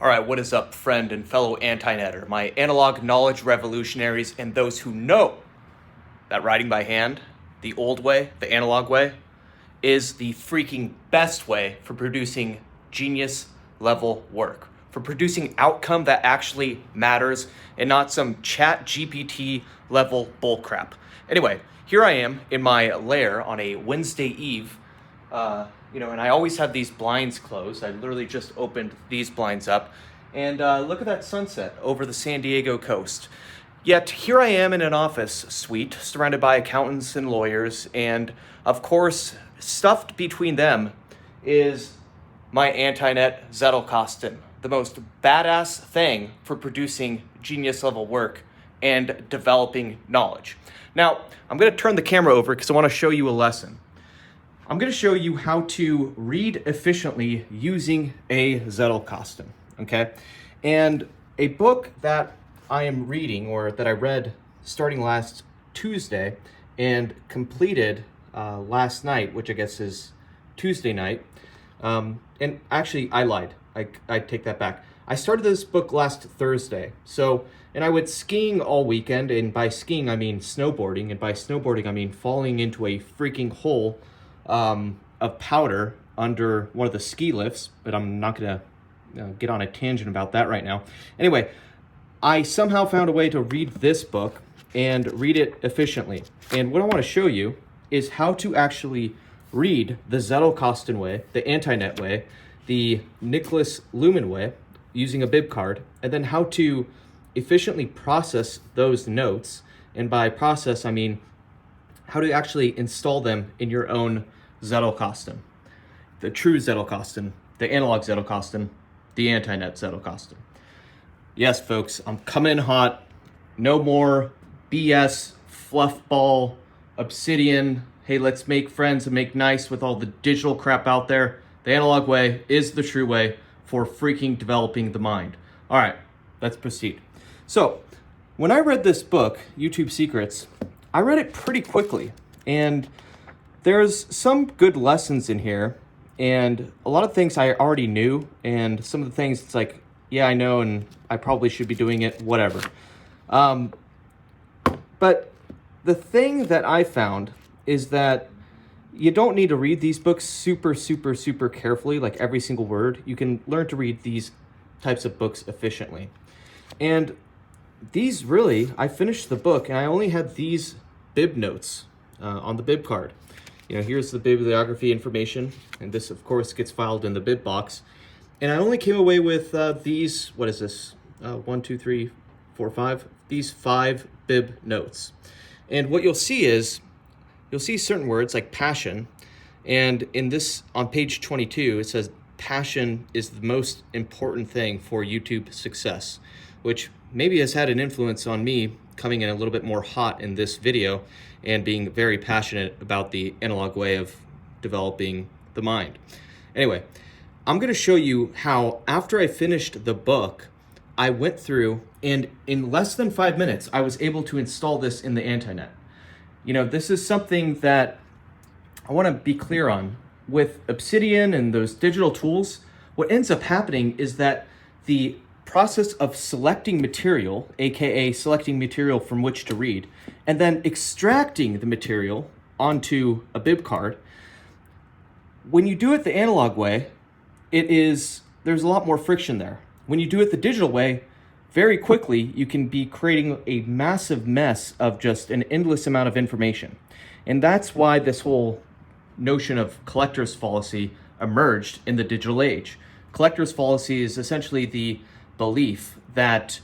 All right, what is up, friend and fellow anti-netter, my analog knowledge revolutionaries, and those who know that writing by hand, the old way, the analog way, is the freaking best way for producing genius level work, for producing outcome that actually matters and not some chat GPT level bullcrap. Anyway, here I am in my lair on a Wednesday eve, and I always have these blinds closed. I literally just opened these blinds up, and look at that sunset over the San Diego coast. Yet here I am in an office suite surrounded by accountants and lawyers, and of course, stuffed between them is my anti-net Zettelkasten, the most badass thing for producing genius level work and developing knowledge. Now, I'm going to turn the camera over because I want to show you a lesson. I'm going to show you how to read efficiently using a Zettelkasten, okay? And a book that I am reading, or that I read starting last Tuesday and completed last night, which I guess is Tuesday night. And actually, I lied. I take that back. I started this book last Thursday. And I went skiing all weekend, and by skiing, I mean snowboarding, and by snowboarding, I mean falling into a freaking hole of powder under one of the ski lifts, but I'm not going to get on a tangent about that right now. Anyway, I somehow found a way to read this book and read it efficiently. And what I want to show you is how to actually read the Zettelkasten way, the anti-net way, the Nicholas Luhmann way, using a bib card, and then how to efficiently process those notes. And by process, I mean how to actually install them in your own Zettelkasten. The true Zettelkasten, the analog Zettelkasten, the anti-net Zettelkasten. Yes, folks, I'm coming hot. No more BS, fluff ball, obsidian. Hey, let's make friends and make nice with all the digital crap out there. The analog way is the true way for freaking developing the mind. All right, let's proceed. So, when I read this book, YouTube Secrets, I read it pretty quickly, and there's some good lessons in here, and a lot of things I already knew, and some of the things it's like, yeah, I know, and I probably should be doing it, whatever. But the thing that I found is that you don't need to read these books super carefully, like every single word. You can learn to read these types of books efficiently. And these really, I finished the book, and I only had these bib notes on the bib card. Here's the bibliography information, and this, of course, gets filed in the bib box. And I only came away with these, what is this? 1, 2, 3, 4, 5. These 5 bib notes. And what you'll see is, you'll see certain words like passion. And in this, on page 22, it says passion is the most important thing for YouTube success, which maybe has had an influence on me coming in a little bit more hot in this video and being very passionate about the analog way of developing the mind. Anyway, I'm going to show you how, after I finished the book, I went through, and in less than 5 minutes, I was able to install this in the anti-net. This is something that I want to be clear on. With Obsidian and those digital tools, what ends up happening is that the process of selecting material, aka selecting material from which to read, and then extracting the material onto a bib card, when you do it the analog way, there's a lot more friction there. When you do it the digital way, very quickly, you can be creating a massive mess of just an endless amount of information. And that's why this whole notion of collector's fallacy emerged in the digital age. Collector's fallacy is essentially the belief that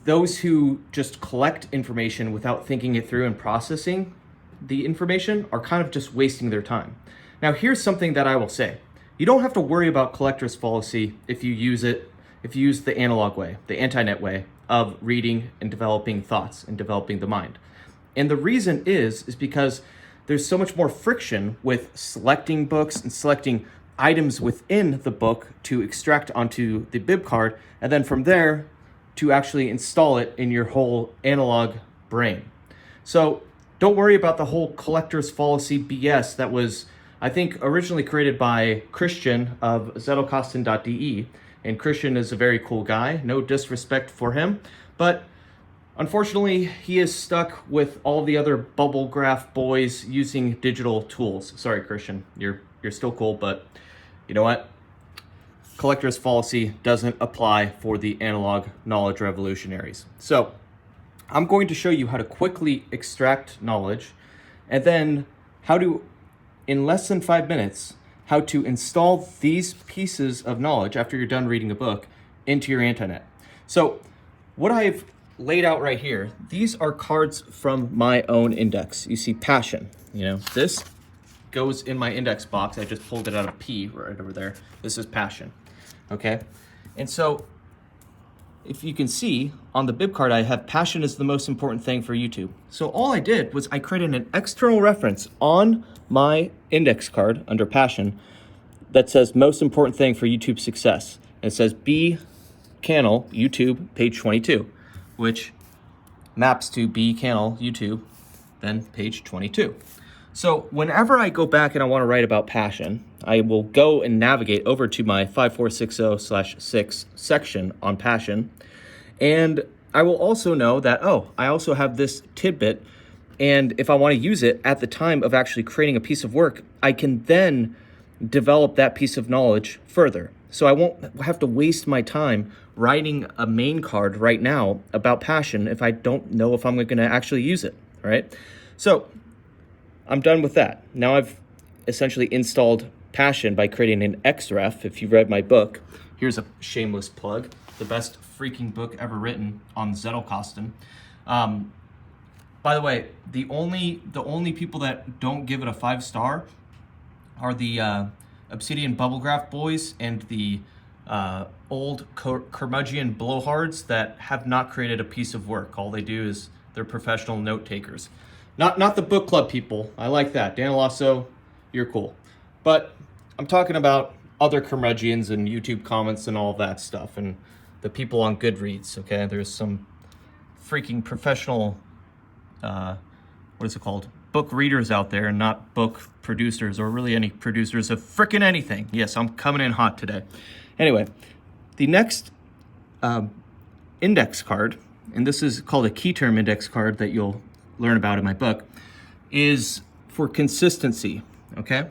those who just collect information without thinking it through and processing the information are kind of just wasting their time. Now, here's something that I will say. You don't have to worry about collector's fallacy if you use the analog way, the anti-net way of reading and developing thoughts and developing the mind. And the reason is because there's so much more friction with selecting books and selecting items within the book to extract onto the bib card, and then from there to actually install it in your whole analog brain. So don't worry about the whole collector's fallacy BS that was, I think, originally created by Christian of Zettelkasten.de, And Christian is a very cool guy, no disrespect for him, but unfortunately, he is stuck with all the other bubble graph boys using digital tools. Sorry, Christian, you're still cool, but you know what? Collector's fallacy doesn't apply for the analog knowledge revolutionaries. So I'm going to show you how to quickly extract knowledge, and then how to, in less than 5 minutes, how to install these pieces of knowledge after you're done reading a book into your Antinet. So what I've laid out right here, these are cards from my own index. You see Passion, this goes in my index box. I just pulled it out of P right over there. This is Passion, okay? And so if you can see on the bib card, I have Passion is the most important thing for YouTube. So all I did was I created an external reference on my index card under Passion that says most important thing for YouTube success. And it says B Channel YouTube page 22, which maps to B Channel YouTube, then page 22. So whenever I go back and I want to write about Passion, I will go and navigate over to my 5460/6 section on Passion. And I will also know that, I also have this tidbit. And if I want to use it at the time of actually creating a piece of work, I can then develop that piece of knowledge further. So I won't have to waste my time writing a main card right now about Passion if I don't know if I'm going to actually use it, right? So I'm done with that. Now I've essentially installed Passion by creating an XREF. If you read my book, here's a shameless plug, the best freaking book ever written on Zettelkasten. By the way, the only people that don't give it a 5-star are the Obsidian Bubble Graph boys and the old curmudgeon blowhards that have not created a piece of work. All they do is they're professional note takers. Not the book club people. I like that. Dan Lasso, you're cool. But I'm talking about other curmudgeons and YouTube comments and all of that stuff, and the people on Goodreads, okay? There's some freaking professional, what is it called? Book readers out there, and not book producers, or really any producers of frickin' anything. Yes, I'm coming in hot today. Anyway, the next index card, and this is called a key term index card that you'll learn about in my book, is for consistency, okay?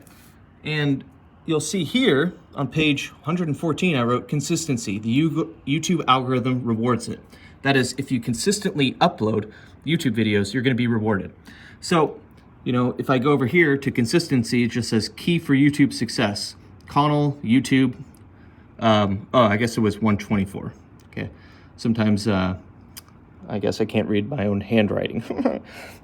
And you'll see here on page 114, I wrote consistency. The YouTube algorithm rewards it. That is, if you consistently upload YouTube videos, you're gonna be rewarded. So, if I go over here to consistency, it just says key for YouTube success. Connell, YouTube, I guess it was 124, okay? Sometimes, I guess I can't read my own handwriting.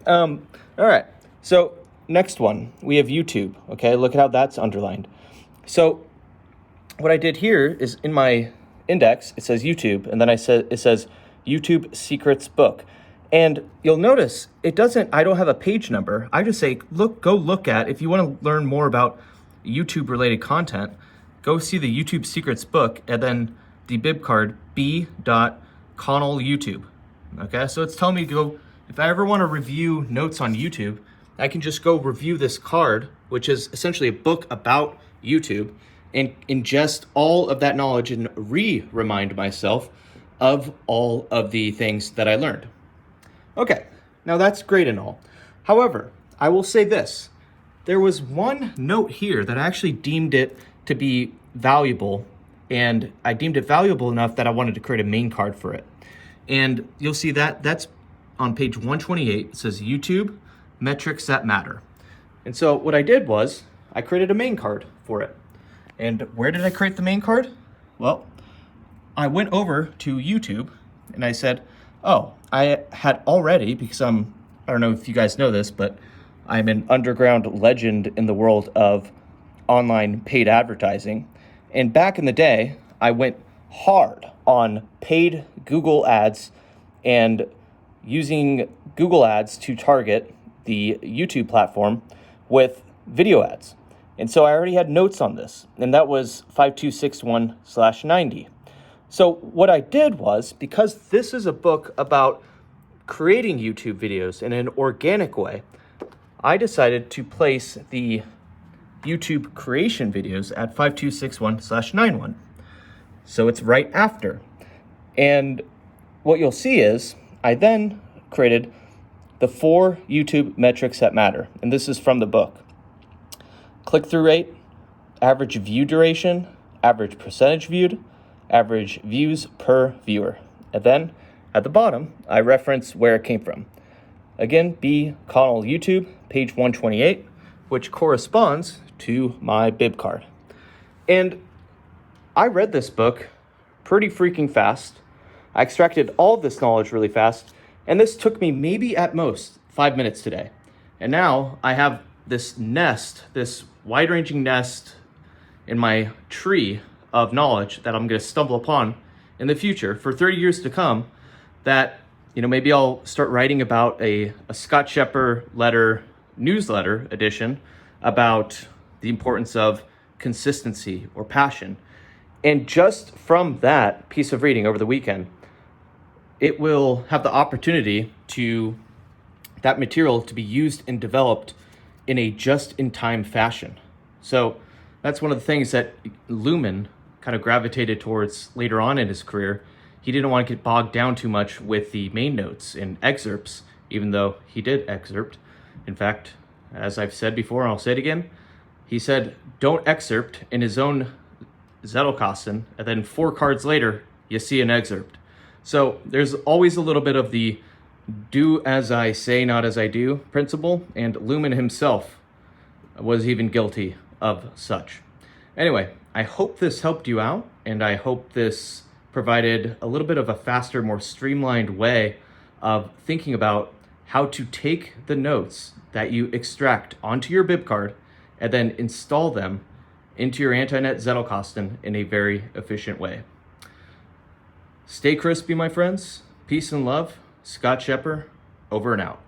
All right, so next one, we have YouTube, okay? Look at how that's underlined. So what I did here is in my index, it says YouTube, and then it says YouTube Secrets Book. And you'll notice I don't have a page number. I just say, go look at, if you want to learn more about YouTube related content, go see the YouTube Secrets Book, and then the bib card B.Connell YouTube. Okay, so it's telling me to go, if I ever want to review notes on YouTube, I can just go review this card, which is essentially a book about YouTube, and ingest all of that knowledge and remind myself of all of the things that I learned. Okay, now that's great and all. However, I will say this. There was one note here that I actually deemed it to be valuable, and I deemed it valuable enough that I wanted to create a main card for it. And you'll see that that's on page 128. It says YouTube metrics that matter. And so what I did was I created a main card for it. And where did I create the main card? Well, I went over to YouTube and I said, I had already, because I don't know if you guys know this, but I'm an underground legend in the world of online paid advertising. And back in the day, I went hard on paid Google ads and using Google ads to target the YouTube platform with video ads. And so I already had notes on this, and that was 5261/90. So what I did was, because this is a book about creating YouTube videos in an organic way, I decided to place the YouTube creation videos at 5261/91. So it's right after. And what you'll see is I then created the 4 YouTube metrics that matter. And this is from the book. Click-through rate, average view duration, average percentage viewed, average views per viewer. And then at the bottom, I reference where it came from. Again, B. Connell YouTube, page 128, which corresponds to my bib card. And I read this book pretty freaking fast. I extracted all of this knowledge really fast, and this took me maybe at most 5 minutes today. And now I have this nest, this wide-ranging nest in my tree of knowledge that I'm going to stumble upon in the future for 30 years to come, that, maybe I'll start writing about a Scott Shepper newsletter edition about the importance of consistency or passion. And just from that piece of reading over the weekend, it will have the opportunity that material to be used and developed in a just-in-time fashion. So that's one of the things that Lumen kind of gravitated towards later on in his career. He didn't want to get bogged down too much with the main notes and excerpts, even though he did excerpt. In fact, as I've said before, and I'll say it again, he said, don't excerpt in his own Zettelkasten, and then 4 cards later, you see an excerpt. So there's always a little bit of the do as I say, not as I do principle, and Lumen himself was even guilty of such. Anyway, I hope this helped you out, and I hope this provided a little bit of a faster, more streamlined way of thinking about how to take the notes that you extract onto your bib card and then install them into your AntiNet Zettelkasten in a very efficient way. Stay crispy, my friends. Peace and love. Scott Shepper, over and out.